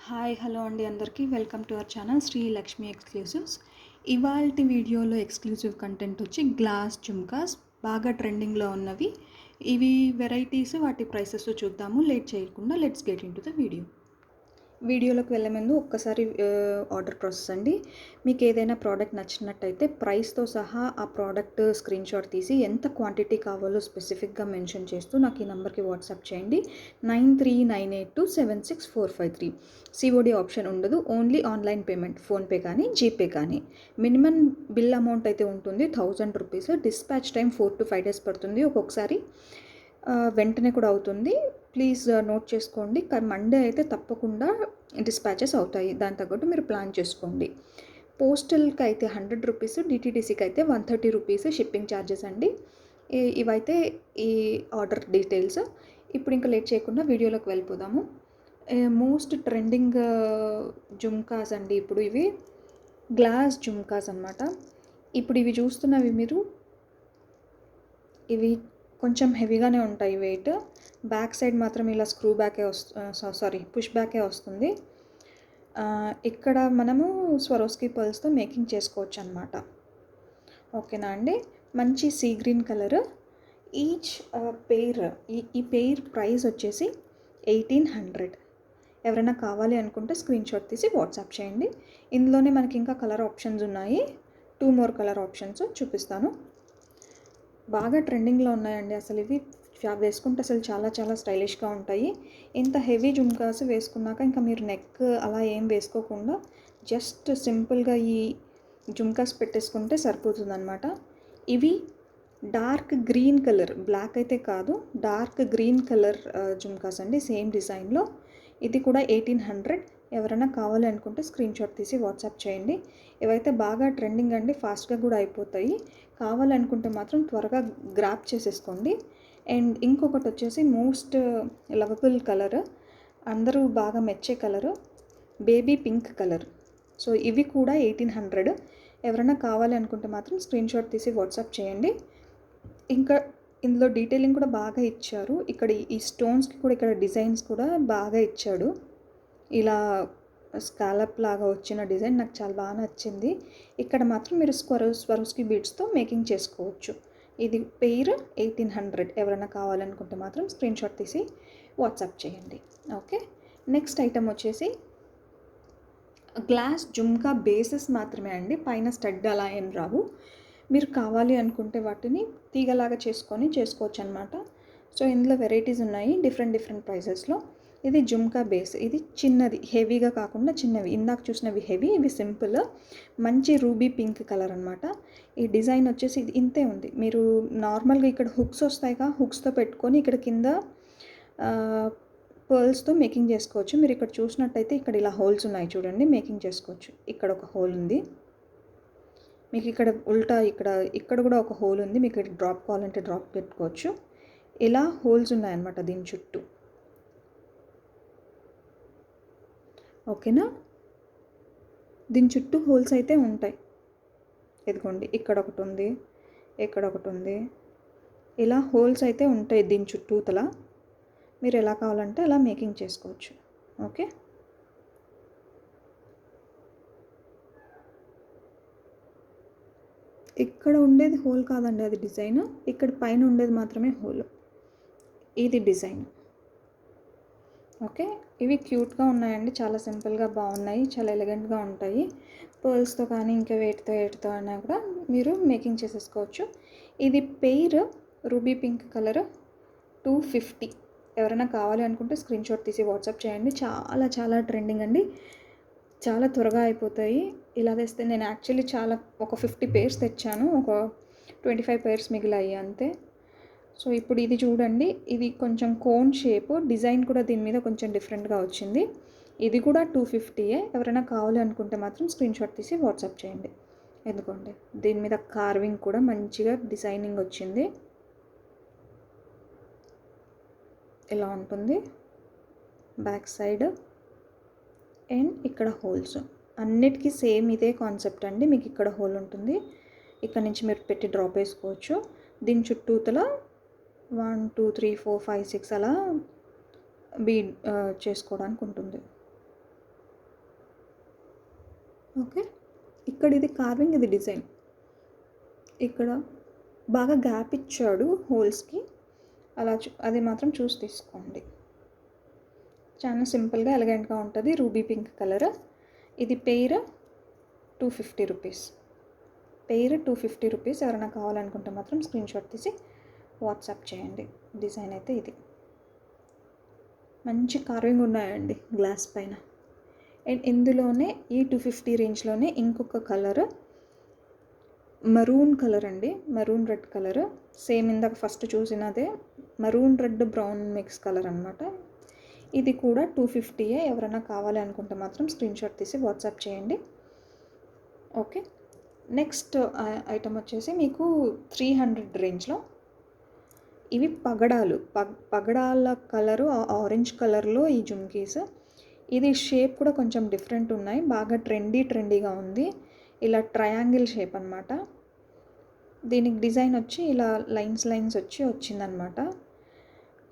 Hi hello అండి అందరికీ welcome to our channel Sri Lakshmi exclusives. ఇవాల్టి వీడియోలో ఎక్స్క్లూసివ్ కంటెంట్ వచ్చి గ్లాస్ జుమ్కాస్ బాగా ట్రెండింగ్లో ఉన్నవి. ఇవి వెరైటీస్ వాటి ప్రైసెస్ చూద్దాము. లేట్ చేయకుండా let's get in to the video. వీడియోలోకి వెళ్ళే ముందు ఒక్కసారి ఆర్డర్ ప్రాసెస్ అండి. మీకు ఏదైనా ప్రోడక్ట్ నచ్చినట్టయితే ప్రైస్తో సహా ఆ ప్రోడక్ట్ స్క్రీన్ షాట్ తీసి ఎంత క్వాంటిటీ కావాలో స్పెసిఫిక్గా మెన్షన్ చేస్తూ నాకు ఈ నెంబర్కి వాట్సాప్ చేయండి. 9398276453. సిఓడి ఆప్షన్ ఉండదు, ఓన్లీ ఆన్లైన్ పేమెంట్, ఫోన్పే కానీ జీపే కానీ. మినిమం బిల్ అమౌంట్ అయితే ఉంటుంది 1000 rupees. Dispatch time 4 to 5 days పడుతుంది, ఒక్కొక్కసారి వెంటనే కూడా అవుతుంది. ప్లీజ్ నోట్ చేసుకోండి. మండే అయితే తప్పకుండా డిస్పాచెస్ అవుతాయి, దాని తగ్గట్టు మీరు ప్లాన్ చేసుకోండి. పోస్టల్కి అయితే 100 రూపీస్, డిటీడీసీకి అయితే 130 రూపీస్ షిప్పింగ్ ఛార్జెస్ అండి. ఇవైతే ఈ ఆర్డర్ డీటెయిల్స్. ఇప్పుడు ఇంకా లేట్ చేయకుండా వీడియోలోకి వెళ్ళిపోదాము. మోస్ట్ ట్రెండింగ్ జుమ్కాస్ అండి ఇప్పుడు ఇవి గ్లాస్ జుమ్కాస్ అన్నమాట. ఇప్పుడు ఇవి చూస్తున్నవి మీరు, ఇవి కొంచెం హెవీగానే ఉంటాయి వెయిట్. బ్యాక్ సైడ్ మాత్రం ఇలా స్క్రూ బ్యాకే పుష్ బ్యాకే వస్తుంది. ఇక్కడ మనము స్వరోస్కి పర్ల్స్తో మేకింగ్ చేసుకోవచ్చు అనమాట. ఓకేనా అండి. మంచి sea green colour. Each pair, ఈ పెయిర్ ప్రైస్ వచ్చేసి 1800. ఎవరైనా కావాలి అనుకుంటే స్క్రీన్ షాట్ తీసి వాట్సాప్ చేయండి. ఇందులోనే మనకి ఇంకా కలర్ ఆప్షన్స్ ఉన్నాయి. 2 more కలర్ ఆప్షన్స్ చూపిస్తాను. బాగా ట్రెండింగ్లో ఉన్నాయండి అసలు ఇవి. వేసుకుంటే అసలు చాలా చాలా స్టైలిష్గా ఉంటాయి. ఇంత హెవీ జుమ్కాస్ వేసుకున్నాక ఇంకా మీరు నెక్ అలా ఏం వేసుకోకుండా జస్ట్ సింపుల్గా ఈ జుమ్కాస్ పెట్టేసుకుంటే సరిపోతుందన్నమాట. ఇవి డార్క్ గ్రీన్ కలర్, బ్లాక్ అయితే కాదు, డార్క్ గ్రీన్ కలర్ జుమ్కాస్ అండి, సేమ్ డిజైన్లో. ఇది కూడా 1800. ఎవరైనా కావాలి అనుకుంటే స్క్రీన్ షాట్ తీసి వాట్సాప్ చేయండి. ఇవైతే బాగా ట్రెండింగ్ అండి, ఫాస్ట్గా కూడా అయిపోతాయి. కావాలనుకుంటే మాత్రం త్వరగా గ్రాప్ చేసేసుకోండి. అండ్ ఇంకొకటి వచ్చేసి మోస్ట్ లవబుల్ కలర్, అందరూ బాగా మెచ్చే colour, baby pink colour. So ఇవి కూడా 1800. ఎవరైనా కావాలి అనుకుంటే మాత్రం స్క్రీన్ షాట్ తీసి వాట్సాప్ చేయండి. ఇంకా ఇందులో డీటెయిలింగ్ కూడా బాగా ఇచ్చారు. ఇక్కడ ఈ స్టోన్స్కి కూడా ఇక్కడ డిజైన్స్ కూడా బాగా ఇచ్చాడు. ఇలా స్కాలప్ లాగా వచ్చిన డిజైన్ నాకు చాలా బాగా నచ్చింది. ఇక్కడ మాత్రం మీరు స్వరోస్కి బీడ్స్తో మేకింగ్ చేసుకోవచ్చు. ఇది పెయిర్ 1800. ఎవరైనా కావాలనుకుంటే మాత్రం స్క్రీన్ షాట్ తీసి వాట్సాప్ చేయండి. ఓకే. నెక్స్ట్ ఐటమ్ వచ్చేసి గ్లాస్ జుమ్కా బేసెస్ మాత్రమే అండి, పైన స్టడ్ అలా ఏం రావు. మీరు కావాలి అనుకుంటే వాటిని తీగలాగా చేసుకోవచ్చు అనమాట. సో ఇందులో వెరైటీస్ ఉన్నాయి డిఫరెంట్ ప్రైజెస్లో. ఇది జుమ్కా బేస్. ఇది చిన్నది, హెవీగా కాకుండా చిన్నవి. ఇందాక చూసినవి హెవీ, ఇవి సింపుల్. మంచి రూబీ పింక్ కలర్ అనమాట. ఈ డిజైన్ వచ్చేసి ఇది ఇంతే ఉంది. మీరు నార్మల్గా ఇక్కడ హుక్స్ వస్తాయిగా, హుక్స్తో పెట్టుకొని ఇక్కడ కింద పర్ల్స్తో మేకింగ్ చేసుకోవచ్చు. మీరు ఇక్కడ చూసినట్టయితే ఇక్కడ ఇలా హోల్స్ ఉన్నాయి చూడండి, మేకింగ్ చేసుకోవచ్చు. ఇక్కడ ఒక హోల్ ఉంది మీకు, ఇక్కడ ఉల్టా ఇక్కడ కూడా ఒక హోల్ ఉంది. మీకు ఇక్కడ డ్రాప్ కావాలంటే డ్రాప్ పెట్టుకోవచ్చు. ఇలా హోల్స్ ఉన్నాయన్నమాట దీని చుట్టూ. ఓకేనా. దీని చుట్టూ హోల్స్ అయితే ఉంటాయి. ఇదిగోండి, ఇక్కడ ఒకటి ఉంది, ఇక్కడ ఒకటి ఉంది. ఇలా హోల్స్ అయితే ఉంటాయి దీని చుట్టూతల. మీరు ఎలా కావాలంటే అలా మేకింగ్ చేసుకోవచ్చు. ఓకే. ఇక్కడ ఉండేది హోల్ కాదండి, అది డిజైన్. ఇక్కడ పైన ఉండేది మాత్రమే హోల్. ఇది డిజైన్. ఓకే. ఇవి క్యూట్గా ఉన్నాయండి, చాలా సింపుల్గా బాగున్నాయి, చాలా ఎలిగెంట్గా ఉంటాయి. పర్ల్స్తో కానీ ఇంకా వేటితో అయినా కూడా మీరు మేకింగ్ చేసేసుకోవచ్చు. ఇది పెయిర్ రూబీ పింక్ కలర్ 250. ఎవరైనా కావాలి అనుకుంటే స్క్రీన్ షాట్ తీసి వాట్సాప్ చేయండి. చాలా చాలా ట్రెండింగ్ అండి, చాలా త్వరగా అయిపోతాయి. ఇలా తెస్తే నేను యాక్చువల్లీ ఒక 50 pairs తెచ్చాను, ఒక 25 pairs మిగిలాయి అంతే. సో ఇప్పుడు ఇది చూడండి, ఇది కొంచెం కోన్ షేప్, డిజైన్ కూడా దీని మీద కొంచెం డిఫరెంట్గా వచ్చింది. ఇది కూడా 250. ఎవరైనా కావాలి అనుకుంటే మాత్రం స్క్రీన్ షాట్ తీసి వాట్సాప్ చేయండి. ఎందుకంటే దీని మీద కార్వింగ్ కూడా మంచిగా డిజైనింగ్ వచ్చింది. ఇలా ఉంటుంది బ్యాక్ సైడ్. అండ్ ఇక్కడ హోల్స్ అన్నిటికీ సేమ్ ఇదే కాన్సెప్ట్ అండి. మీకు ఇక్కడ హోల్ ఉంటుంది, ఇక్కడ నుంచి మీరు పెట్టి డ్రాప్ వేసుకోవచ్చు. దీని చుట్టూతల 1 2 3 4 5 6 అలా బీడ్ చేసుకోవడానికి ఉంటుంది. ఓకే. ఇక్కడ ఇది కార్వింగ్, ఇది డిజైన్. ఇక్కడ బాగా గ్యాప్ ఇచ్చాడు హోల్స్కి, అలా అది మాత్రం చూసి తీసుకోండి. చాలా సింపుల్గా ఎలిగెంట్గా ఉంటుంది. Ruby pink colour. ఇది పెయిర్ 250 రూపీస్. Pair 250 rupees. ఎవరైనా కావాలనుకుంటే మాత్రం స్క్రీన్ షాట్ తీసి వాట్సాప్ చేయండి. డిజైన్ అయితే ఇది. మంచి కార్వింగ్ ఉన్నాయండి గ్లాస్ పైన. అండ్ ఇందులోనే ఈ 250 రేంజ్లోనే ఇంకొక కలర్ మరూన్ కలర్ అండి, మరూన్ రెడ్ కలర్. సేమ్ ఇందాక ఫస్ట్ చూసినదే maroon red brown mix colour అనమాట. ఇది కూడా 250. ఎవరైనా కావాలి అనుకుంటే మాత్రం స్క్రీన్ షాట్ తీసి వాట్సాప్ చేయండి. ఓకే. నెక్స్ట్ ఐటమ్ వచ్చేసి మీకు 300 రేంజ్లో ఇవి పగడాలు. పగడాల కలరు ఆరెంజ్ కలర్లో ఈ జుమ్కీస్. ఇది షేప్ కూడా కొంచెం డిఫరెంట్ ఉన్నాయి. బాగా ట్రెండీగా ఉంది. ఇలా ట్రయాంగిల్ షేప్ అనమాట. దీనికి డిజైన్ వచ్చి ఇలా లైన్స్ వచ్చి వచ్చిందనమాట.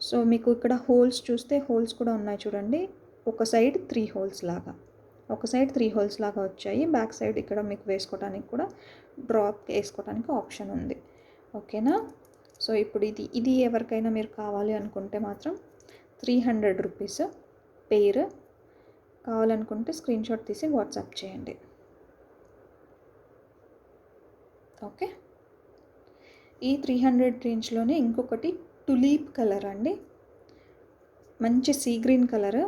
సో మీకు ఇక్కడ హోల్స్ చూస్తే హోల్స్ కూడా ఉన్నాయి చూడండి. ఒక సైడ్ 3 హోల్స్ లాగా వచ్చాయి. బ్యాక్ సైడ్ ఇక్కడ మీకు వేసుకోవడానికి కూడా డ్రాప్ వేసుకోవడానికి ఆప్షన్ ఉంది. ఓకేనా. సో ఇప్పుడు ఇది ఎవరికైనా మీరు కావాలి అనుకుంటే మాత్రం 300 రూపీస్ పెయిర్. కావాలనుకుంటే స్క్రీన్ షాట్ తీసి వాట్సాప్ చేయండి. ఓకే. ఈ 300 రేంజ్లోనే ఇంకొకటి టులీప్ కలర్ అండి. మంచి సీ గ్రీన్ కలర్,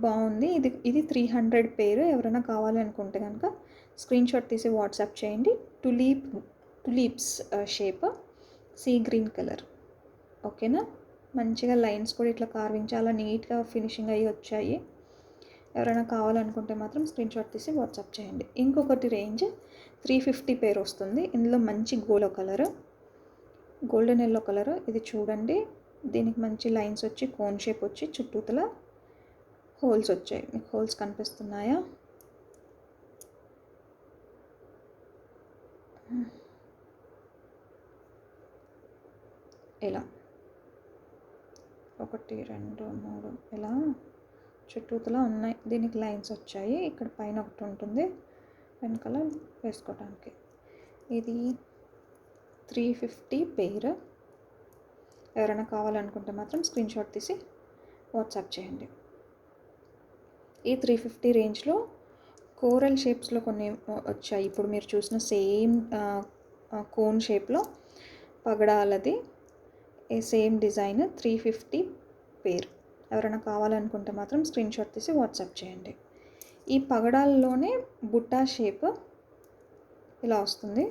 బాగుంది. ఇది 300 పెయిర్. ఎవరైనా కావాలి అనుకుంటే కనుక స్క్రీన్ షాట్ తీసి వాట్సాప్ చేయండి. టులీప్స్ షేప్, సీ గ్రీన్ కలర్. ఓకేనా. మంచిగా లైన్స్ కూడా ఇట్లా కార్వింగ్ చాలా నీట్గా ఫినిషింగ్ అయ్యి వచ్చాయి. ఎవరైనా కావాలనుకుంటే మాత్రం స్క్రీన్ షాట్ తీసి వాట్సాప్ చేయండి. ఇంకొకటి రేంజ్ 350 పెయిర్ వస్తుంది. ఇందులో మంచి గోల్డెన్ ఎల్లో కలర్. ఇది చూడండి. దీనికి మంచి లైన్స్ వచ్చి కోన్ షేప్ వచ్చి చుట్టూతల హోల్స్ వచ్చాయి. మీకు హోల్స్ కనిపిస్తున్నాయా? ఇలా 1 2 3 ఇలా చుట్టూతలా ఉన్నాయి. దీనికి లైన్స్ వచ్చాయి. ఇక్కడ పైన ఒకటి ఉంటుంది వెనకాల వేసుకోవడానికి. ఇది 350 పెయిర్. ఎవరైనా కావాలనుకుంటే మాత్రం స్క్రీన్ షాట్ తీసి వాట్సాప్ చేయండి. ఈ 350 రేంజ్లో కోరల్ షేప్స్లో కొన్ని వచ్చాయి. ఇప్పుడు మీరు చూసిన సేమ్ కోన్ షేప్లో పగడాలది సేమ్ డిజైన్ 350 పెయిర్. ఎవరైనా కావాలనుకుంటే మాత్రం స్క్రీన్ షాట్ తీసి వాట్సాప్ చేయండి. ఈ పగడాల్లోనే బుట్టా షేప్ ఇలా వస్తుంది.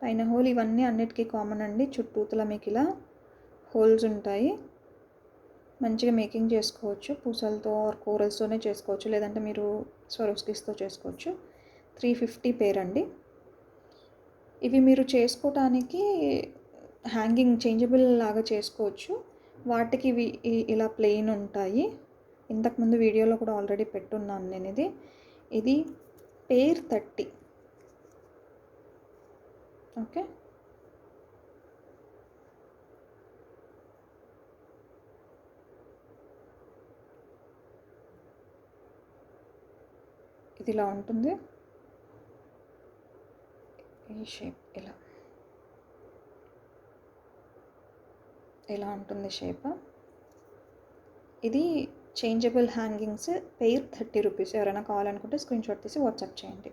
పైన హోల్. ఇవన్నీ అన్నిటికీ కామన్ అండి. చుట్టూతల మీకు ఇలా హోల్స్ ఉంటాయి. మంచిగా మేకింగ్ చేసుకోవచ్చు. పూసలతో ఆర్ కోరల్స్తోనే చేసుకోవచ్చు, లేదంటే మీరు స్వరోస్కీస్తో చేసుకోవచ్చు. 350 పెయిర్ అండి. ఇవి మీరు చేసుకోవటానికి హ్యాంగింగ్ చేంజబుల్ లాగా చేసుకోవచ్చు. వాటికి ఇవి ఇలా ప్లెయిన్ ఉంటాయి. ఇంతకుముందు వీడియోలో కూడా ఆల్రెడీ పెట్టున్నాను నేను. ఇది పెయిర్ 30. ఓకే. ఇది ఇలా ఉంటుంది. ఈ షేప్ ఇలా ఉంటుంది షేప్. ఇది చేంజబుల్ హ్యాంగింగ్స్. Pair 30 rupees. ఎవరైనా కావాలనుకుంటే స్క్రీన్ షాట్ తీసి వాట్సాప్ చేయండి.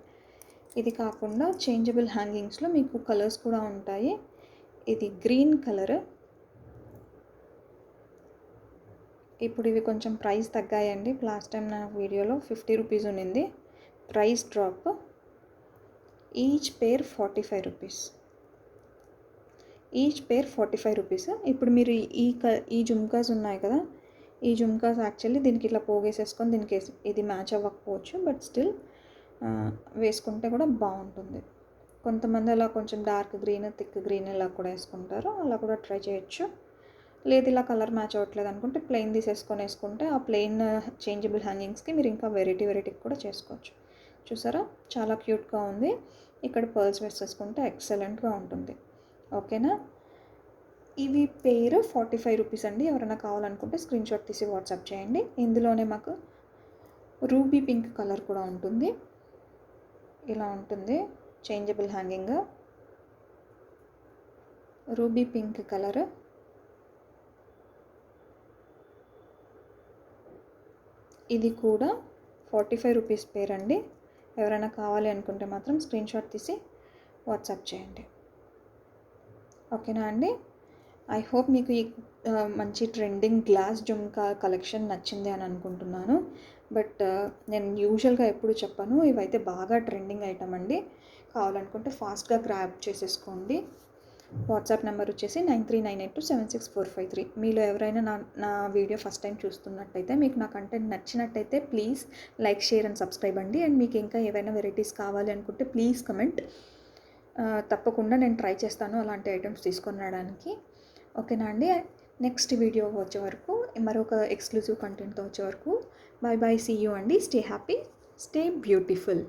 ఇది కాకుండా చేంజబుల్ హ్యాంగింగ్స్లో మీకు కలర్స్ కూడా ఉంటాయి. ఇది గ్రీన్ కలర్. ఇప్పుడు ఇవి కొంచెం ప్రైస్ తగ్గాయండి. లాస్ట్ టైం నా వీడియోలో 50 రూపీస్ ఉన్నింది. Price drop. Each pair 45 rupees. ఇప్పుడు మీరు ఈ జుమ్కాస్ ఉన్నాయి కదా, ఈ జుమ్కాస్ యాక్చువల్లీ దీనికి ఇట్లా పోగేసేసుకొని దీనికి ఇది మ్యాచ్ అవ్వకపోవచ్చు, బట్ స్టిల్ వేసుకుంటే కూడా బాగుంటుంది. కొంతమంది అలా కొంచెం డార్క్ గ్రీన్, థిక్ గ్రీన్ ఇలా కూడా వేసుకుంటారు. అలా కూడా ట్రై చేయొచ్చు. లేదు ఇలా కలర్ మ్యాచ్ అవ్వట్లేదు అనుకుంటే ప్లెయిన్ తీసేసుకొని వేసుకుంటే ఆ ప్లెయిన్ చేంజబుల్ హ్యాంగింగ్స్కి మీరు ఇంకా వెరైటీ కూడా చేసుకోవచ్చు. చూసారా, చాలా క్యూట్గా ఉంది. ఇక్కడ పర్ల్స్ వేసేసుకుంటే ఎక్సలెంట్గా ఉంటుంది. ఓకేనా. ఇవి పేరు 45 రూపీస్ అండి. ఎవరైనా కావాలనుకుంటే స్క్రీన్‌షాట్ తీసి వాట్సాప్ చేయండి. ఇందులోనే మాకు రూబీ పింక్ కలర్ కూడా ఉంటుంది. ఇలా ఉంటుంది changeable hanging. Ruby pink colour. ఇది కూడా 45 రూపీస్ పేరండి. ఎవరైనా కావాలి అనుకుంటే మాత్రం స్క్రీన్‌షాట్ తీసి వాట్సాప్ చేయండి. ఓకేనా అండి? ఐ హోప్ మీకు ఈ మంచి ట్రెండింగ్ గ్లాస్ జుమ్కా కలెక్షన్ నచ్చింది అని అనుకుంటున్నాను. బట్ నేను యూజువల్గా ఎప్పుడు చెప్పను, ఇవైతే బాగా ట్రెండింగ్ ఐటమ్ అండి. కావాలనుకుంటే ఫాస్ట్గా గ్రాబ్ చేసేసుకోండి. వాట్సాప్ నెంబర్ వచ్చేసి 9398276453. మీలో ఎవరైనా నా వీడియో ఫస్ట్ టైం చూస్తున్నట్టయితే, మీకు నా కంటెంట్ నచ్చినట్టయితే please like, share and subscribe అండి. అండ్ మీకు ఇంకా ఏవైనా వెరైటీస్ కావాలి అనుకుంటే ప్లీజ్ కమెంట్. తప్పకుండా నేను ట్రై చేస్తాను అలాంటి ఐటమ్స్ తీసుకొని రావడానికి. ఓకేనా అండి? నెక్స్ట్ వీడియో వచ్చే వరకు, మరొక ఎక్స్క్లూజివ్ కంటెంట్తో వచ్చే వరకు, బై బై, సీ యూ అండి. Stay happy, stay beautiful.